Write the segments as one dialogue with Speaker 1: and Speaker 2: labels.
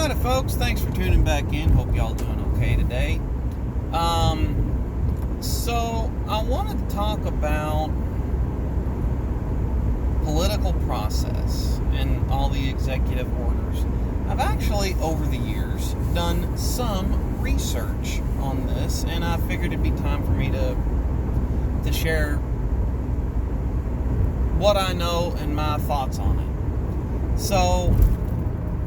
Speaker 1: Alright, folks, thanks for tuning back in. Hope y'all doing okay today. So I wanted to talk about political process and all the executive orders. I've actually, over the years, done some research on this, and I figured it'd be time for me to share what I know and my thoughts on it. So,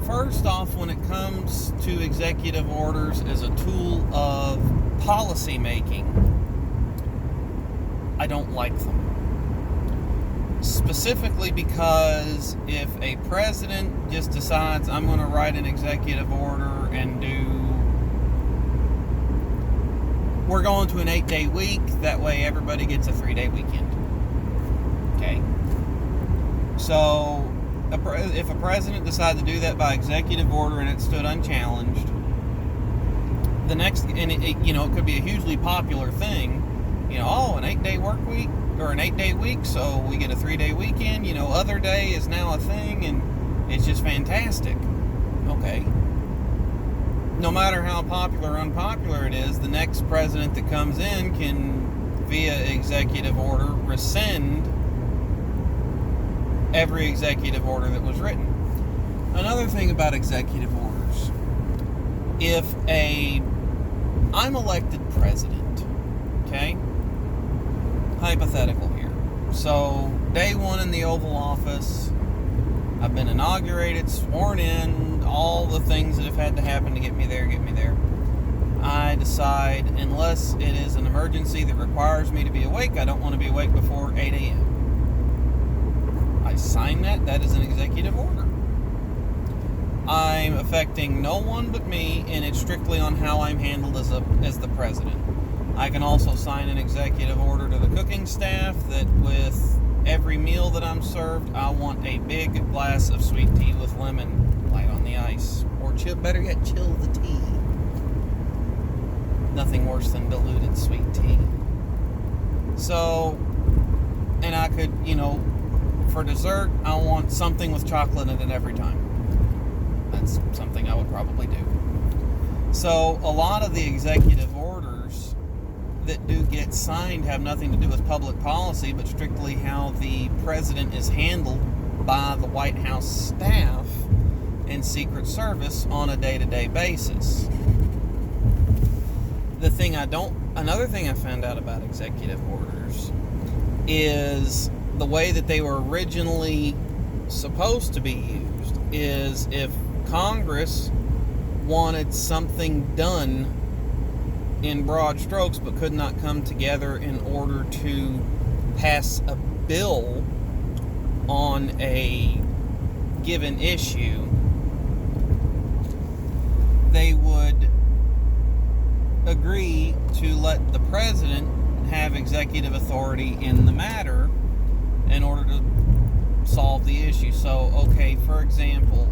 Speaker 1: first off, when it comes to executive orders as a tool of policy making, I don't like them. Specifically because if a president just decides, I'm going to write an executive order and we're going to an 8-day week, that way everybody gets a 3-day weekend. Okay? So, if a president decided to do that by executive order and it stood unchallenged, the next, and it could be a hugely popular thing, an 8-day work week or an 8-day week, so we get a 3-day weekend, other day is now a thing, and it's just fantastic. Okay. No matter how popular or unpopular it is, the next president that comes in can, via executive order, rescind every executive order that was written. Another thing about executive orders, if I'm elected president, okay? Hypothetical here. So, day one in the Oval Office, I've been inaugurated, sworn in, all the things that have had to happen to get me there. I decide, unless it is an emergency that requires me to be awake, I don't want to be awake before 8 a.m. I sign that. That is an executive order. I'm affecting no one but me, and it's strictly on how I'm handled as the president. I can also sign an executive order to the cooking staff that with every meal that I'm served, I want a big glass of sweet tea with lemon, light on the ice, or better yet, chill the tea. Nothing worse than diluted sweet tea. So, and I could, for dessert, I want something with chocolate in it every time. That's something I would probably do. So, a lot of the executive orders that do get signed have nothing to do with public policy, but strictly how the president is handled by the White House staff and Secret Service on a day-to-day basis. Another thing I found out about executive orders is the way that they were originally supposed to be used is if Congress wanted something done in broad strokes but could not come together in order to pass a bill on a given issue, they would agree to let the president have executive authority in the matter in order to solve the issue. So, okay, for example,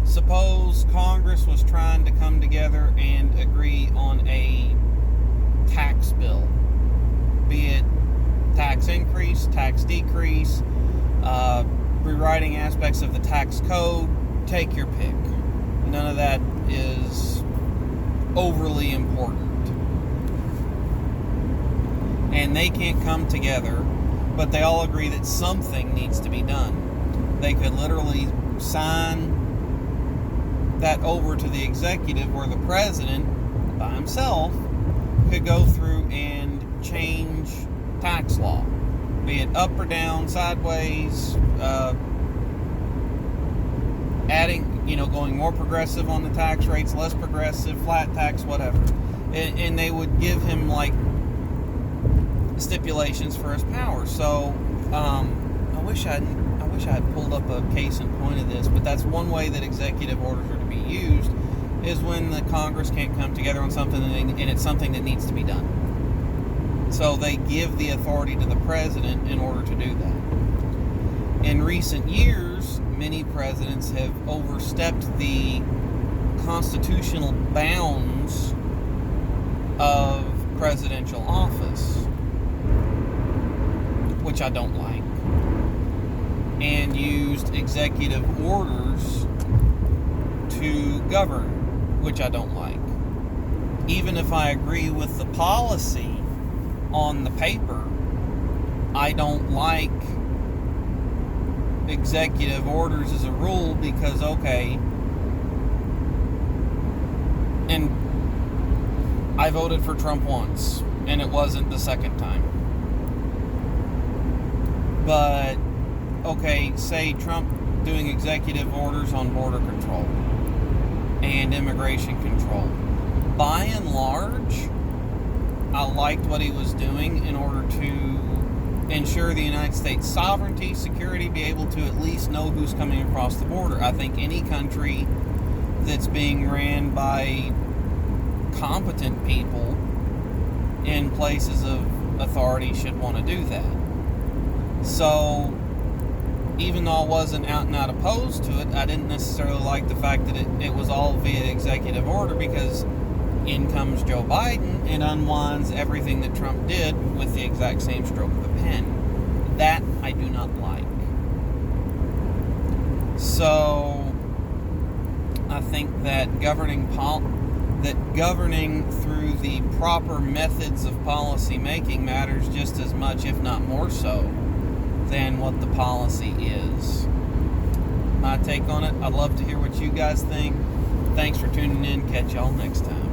Speaker 1: suppose Congress was trying to come together and agree on a tax bill, be it tax increase, tax decrease, rewriting aspects of the tax code, take your pick. None of that is overly important. And they can't come together, but they all agree that something needs to be done. They could literally sign that over to the executive, where the president by himself could go through and change tax law, be it up or down, sideways, adding, going more progressive on the tax rates, less progressive, flat tax, whatever. And they would give him stipulations for his power. So I wish I had pulled up a case in point of this, but that's one way that executive orders are to be used, is when the Congress can't come together on something and it's something that needs to be done. So they give the authority to the president in order to do that. In recent years, many presidents have overstepped the constitutional bounds of presidential office, which I don't like. and used executive orders to govern, which I don't like. Even if I agree with the policy on the paper, I don't like executive orders as a rule because, okay, and I voted for Trump once, and it wasn't the second time. But, okay, say Trump doing executive orders on border control and immigration control. By and large, I liked what he was doing in order to ensure the United States sovereignty, security, be able to at least know who's coming across the border. I think any country that's being ran by competent people in places of authority should want to do that. So, even though I wasn't out and out opposed to it, I didn't necessarily like the fact that it was all via executive order, because in comes Joe Biden and unwinds everything that Trump did with the exact same stroke of a pen. That I do not like. So, I think that governing through the proper methods of policy making matters just as much, if not more so, than what the policy is. My take on it, I'd love to hear what you guys think. Thanks for tuning in. Catch y'all next time.